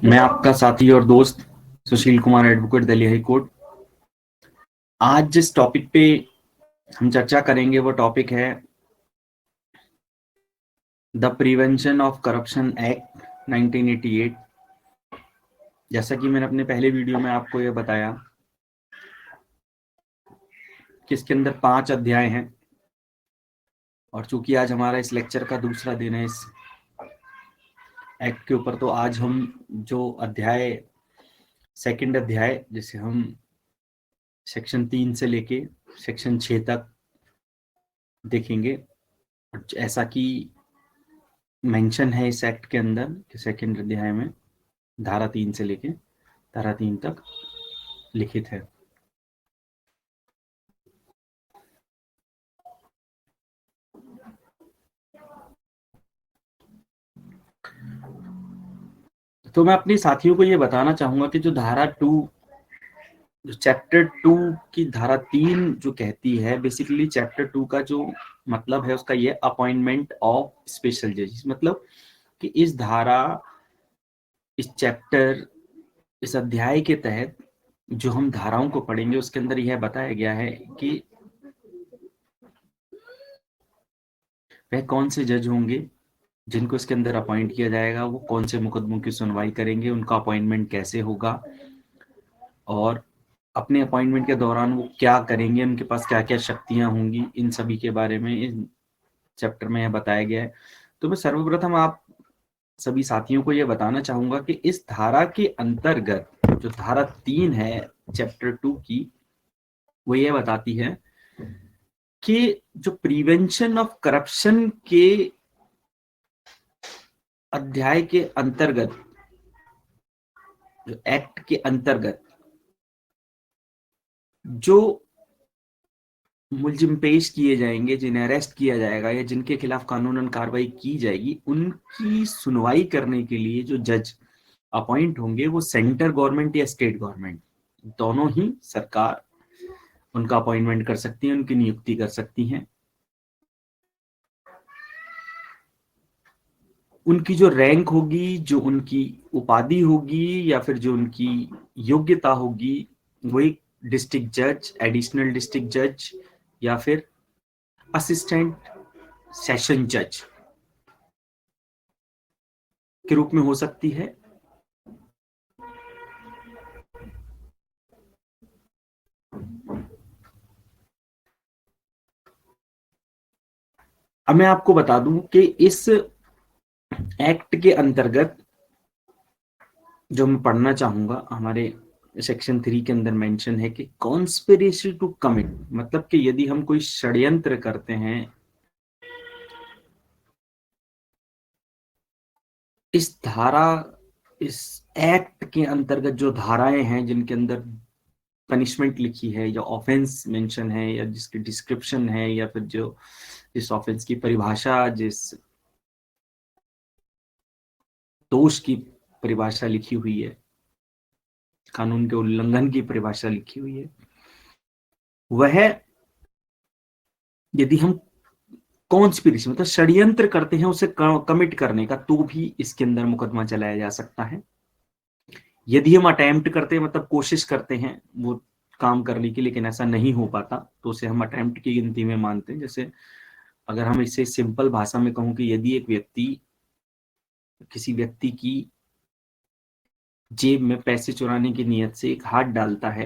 मैं आपका साथी और दोस्त Sushil Kumar, advocate, Delhi high court. आज जिस टॉपिक पे हम चर्चा करेंगे वो टॉपिक है the prevention of corruption act 1988। जैसा कि मैंने अपने पहले वीडियो में आपको ये बताया कि इसके अंदर 5 अध्याय हैं, और चूंकि आज हमारा इस लेक्चर का दूसरा दिन है इस एक्ट के ऊपर, तो आज हम जो सेकंड अध्याय जिसे हम सेक्शन 3 से लेके सेक्शन 6 तक देखेंगे। ऐसा कि मेंशन है इस एक्ट के अंदर कि सेकंड अध्याय में धारा 3 से लेके धारा 3 तक लिखित है। तो मैं अपने साथियों को ये बताना चाहूंगा कि जो धारा 2, जो चैप्टर 2 की धारा 3 जो कहती है, बेसिकली चैप्टर 2 का जो मतलब है उसका ये अपॉइंटमेंट ऑफ स्पेशल जजेस, मतलब कि इस अध्याय के तहत जो हम धाराओं को पढ़ेंगे उसके अंदर यह बताया गया है कि वह कौन से जज होंगे जिनको इसके अंदर अपॉइंट किया जाएगा, वो कौन से मुकदमों की सुनवाई करेंगे, उनका अपॉइंटमेंट कैसे होगा, और अपने अपॉइंटमेंट के दौरान वो क्या करेंगे, उनके पास क्या क्या शक्तियां होंगी, इन सभी के बारे में इस चैप्टर में यह बताया गया है। तो मैं सर्वप्रथम आप सभी साथियों को यह बताना चाहूंगा कि इस धारा के अंतर्गत जो धारा 3 है चैप्टर 2 की, वो यह बताती है कि जो प्रिवेंशन ऑफ करप्शन के अध्याय के अंतर्गत, जो एक्ट के अंतर्गत जो मुलजिम पेश किए जाएंगे, जिन्हें अरेस्ट किया जाएगा या जिनके खिलाफ कानूनन कार्रवाई की जाएगी, उनकी सुनवाई करने के लिए जो जज अपॉइंट होंगे वो सेंटर गवर्नमेंट या स्टेट गवर्नमेंट, दोनों ही सरकार उनका अपॉइंटमेंट कर सकती है, उनकी नियुक्ति कर सकती हैं। उनकी जो रैंक होगी, जो उनकी उपाधि होगी या फिर जो उनकी योग्यता होगी, वो एक डिस्ट्रिक्ट जज, एडिशनल डिस्ट्रिक्ट जज या फिर असिस्टेंट सेशन जज के रूप में हो सकती है। अब मैं आपको बता दूं कि इस एक्ट के अंतर्गत जो मैं पढ़ना चाहूंगा, हमारे सेक्शन 3 के अंदर मेंशन है कि कॉन्स्पिरेसी टू कमिट, मतलब कि यदि हम कोई षड्यंत्र करते हैं, इस एक्ट के अंतर्गत जो धाराएं हैं जिनके अंदर पनिशमेंट लिखी है या ऑफेंस मेंशन है या जिसकी डिस्क्रिप्शन है या फिर जो जिस ऑफेंस की परिभाषा, जिस दोष की परिभाषा लिखी हुई है, कानून के उल्लंघन की परिभाषा लिखी हुई है, वह यदि हम कॉन्स्पिरेसी मतलब षड्यंत्र करते हैं उसे कमिट करने का, तो भी इसके अंदर मुकदमा चलाया जा सकता है। यदि हम अटेम्प्ट करते हैं, मतलब कोशिश करते हैं वो काम करने की, लेकिन ऐसा नहीं हो पाता, तो उसे हम अटेम्प्ट की गिनती में मानते हैं। जैसे अगर हम इसे सिंपल भाषा में कहूं कि यदि एक व्यक्ति किसी व्यक्ति की जेब में पैसे चुराने की नियत से एक हाथ डालता है,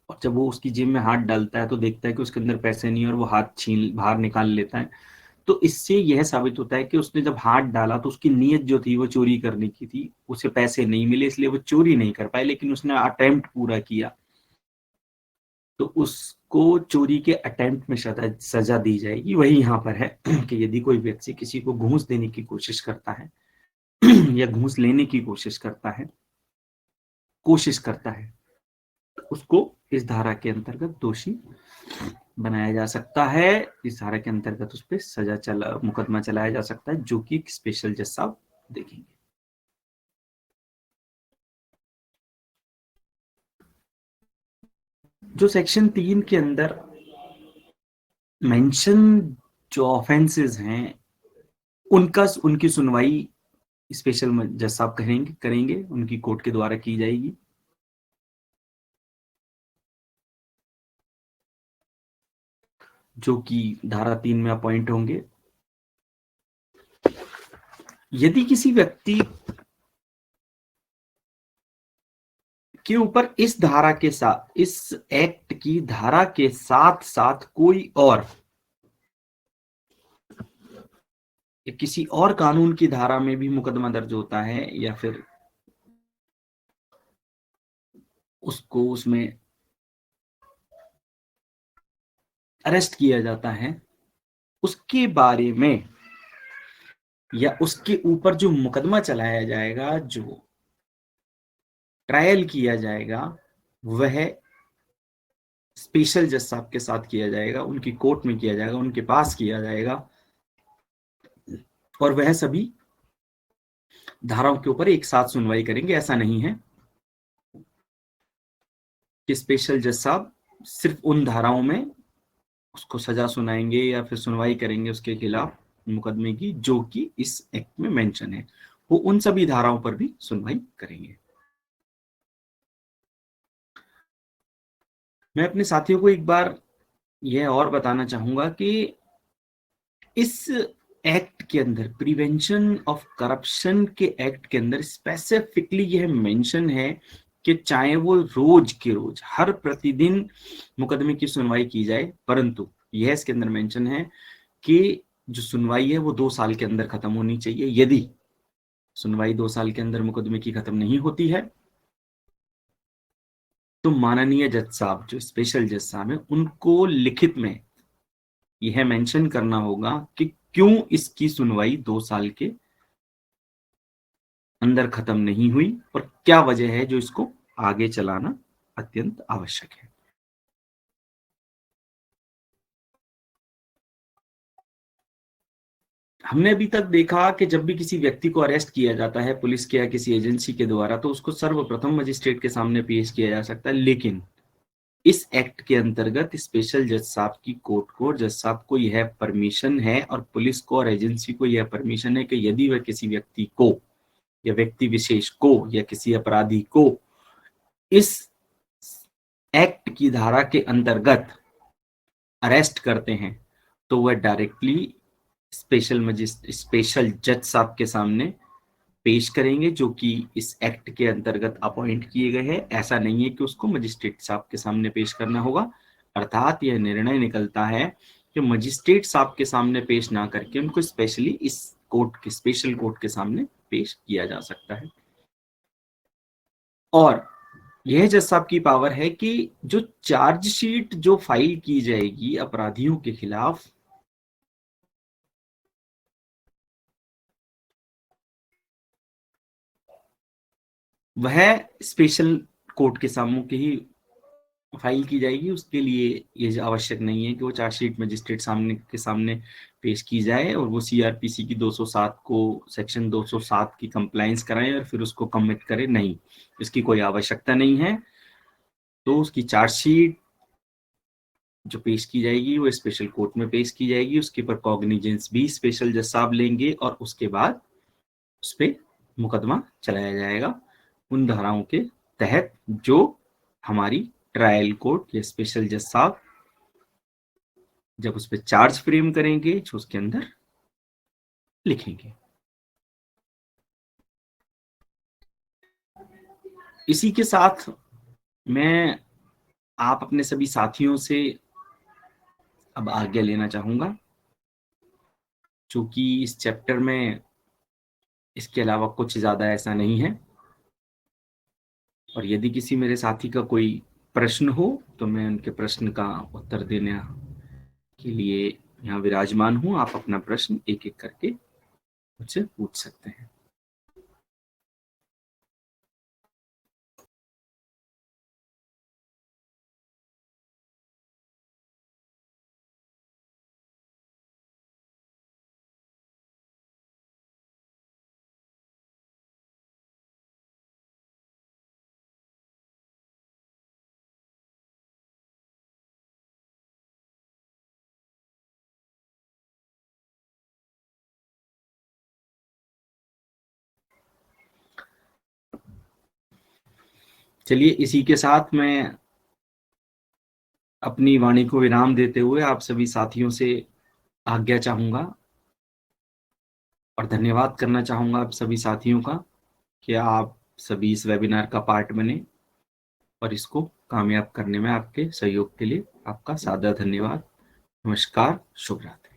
और जब वो उसकी जेब में हाथ डालता है तो देखता है कि उसके अंदर पैसे नहीं है, और वो हाथ छीन बाहर निकाल लेता है, तो इससे यह साबित होता है कि उसने जब हाथ डाला तो उसकी नीयत जो थी वो चोरी करने की थी। उसे पैसे नहीं मिले इसलिए वो चोरी नहीं कर पाए, लेकिन उसने अटेम्प्ट पूरा किया, तो उसको चोरी के अटेम्प्ट में सजा दी जाएगी। वही यहाँ पर है कि यदि कोई व्यक्ति किसी को घूस देने की कोशिश करता है या घूस लेने की कोशिश करता है, तो उसको इस धारा के अंतर्गत दोषी बनाया जा सकता है। इस धारा के अंतर्गत उस पर मुकदमा चलाया जा सकता है, जो कि स्पेशल जज साहब देखेंगे। जो सेक्शन 3 के अंदर मेंशन जो ऑफेंसेस हैं, उनकी सुनवाई स्पेशल जज साहब करेंगे करेंगे उनकी कोर्ट के द्वारा की जाएगी। जो कि धारा 3 में अपॉइंट होंगे। यदि किसी व्यक्ति के ऊपर इस धारा के साथ, इस एक्ट की धारा के साथ साथ कोई और किसी और कानून की धारा में भी मुकदमा दर्ज होता है या फिर उसको उसमें अरेस्ट किया जाता है, उसके बारे में या उसके ऊपर जो मुकदमा चलाया जाएगा, जो ट्रायल किया जाएगा, वह स्पेशल जज साहब के साथ किया जाएगा, उनकी कोर्ट में किया जाएगा, उनके पास किया जाएगा, और वह सभी धाराओं के ऊपर एक साथ सुनवाई करेंगे। ऐसा नहीं है कि स्पेशल जज साहब सिर्फ उन धाराओं में उसको सजा सुनाएंगे या फिर सुनवाई करेंगे उसके खिलाफ मुकदमे की जो कि इस एक्ट में मेंशन है, वो उन सभी धाराओं पर भी सुनवाई करेंगे। मैं अपने साथियों को एक बार यह और बताना चाहूंगा कि इस एक्ट के अंदर, प्रिवेंशन ऑफ करप्शन के एक्ट के अंदर स्पेसिफिकली यह मेंशन है कि चाहे वो रोज के रोज हर प्रतिदिन मुकदमे की सुनवाई की जाए, परंतु यह इसके अंदर मेंशन है कि जो सुनवाई है वो 2 साल के अंदर खत्म होनी चाहिए। यदि सुनवाई 2 साल के अंदर मुकदमे की खत्म नहीं होती है तो माननीय जज साहब, जो स्पेशल जज साहब है, उनको लिखित में यह मेंशन करना होगा कि क्यों इसकी सुनवाई 2 साल के अंदर खत्म नहीं हुई और क्या वजह है जो इसको आगे चलाना अत्यंत आवश्यक है। हमने अभी तक देखा कि जब भी किसी व्यक्ति को अरेस्ट किया जाता है पुलिस के या किसी एजेंसी के द्वारा, तो उसको सर्वप्रथम मजिस्ट्रेट के सामने पेश किया जा सकता है। लेकिन इस एक्ट के अंतर्गत स्पेशल जज साहब की कोर्ट को, जज साहब को यह परमिशन है और पुलिस को और एजेंसी को यह परमिशन है कि यदि वह किसी व्यक्ति को या व्यक्ति विशेष को या किसी अपराधी को इस एक्ट की धारा के अंतर्गत अरेस्ट करते हैं तो वह डायरेक्टली स्पेशल जज साहब के सामने पेश करेंगे जो कि इस एक्ट के अंतर्गत अपॉइंट किए गए हैं। ऐसा नहीं है कि उसको मजिस्ट्रेट साहब के सामने पेश करना होगा, अर्थात यह निर्णय निकलता है कि मजिस्ट्रेट साहब के सामने पेश ना करके उनको स्पेशली इस कोर्ट के, स्पेशल कोर्ट के सामने पेश किया जा सकता है। और यह जज साहब की पावर है कि जो चार्जशीट जो फाइल की जाएगी अपराधियों के खिलाफ, वह स्पेशल कोर्ट के सामने ही फाइल की जाएगी। उसके लिए ये आवश्यक नहीं है कि वो चार्जशीट मजिस्ट्रेट सामने के सामने पेश की जाए और वो सीआरपीसी की 207 को, सेक्शन 207 की कंप्लायंस कराएं और फिर उसको कमिट करें। नहीं, इसकी कोई आवश्यकता नहीं है। तो उसकी चार्जशीट जो पेश की जाएगी वो स्पेशल कोर्ट में पेश की जाएगी, उसके ऊपर कॉग्निजेंस भी स्पेशल जज साहब लेंगे और उसके बाद उस पर मुकदमा चलाया जाएगा उन धाराओं के तहत जो हमारी ट्रायल कोर्ट या स्पेशल जज साहब जब उस पर चार्ज फ्रेम करेंगे जो उसके अंदर लिखेंगे। इसी के साथ मैं आप अपने सभी साथियों से अब आज्ञा लेना चाहूंगा, क्योंकि इस चैप्टर में इसके अलावा कुछ ज्यादा ऐसा नहीं है। और यदि किसी मेरे साथी का कोई प्रश्न हो तो मैं उनके प्रश्न का उत्तर देने के लिए यहाँ विराजमान हूँ। आप अपना प्रश्न एक एक करके मुझसे पूछ सकते हैं। चलिए इसी के साथ मैं अपनी वाणी को विराम देते हुए आप सभी साथियों से आज्ञा चाहूंगा और धन्यवाद करना चाहूंगा आप सभी साथियों का कि आप सभी इस वेबिनार का पार्ट बने और इसको कामयाब करने में आपके सहयोग के लिए आपका सादर धन्यवाद। नमस्कार, शुभ रात्रि।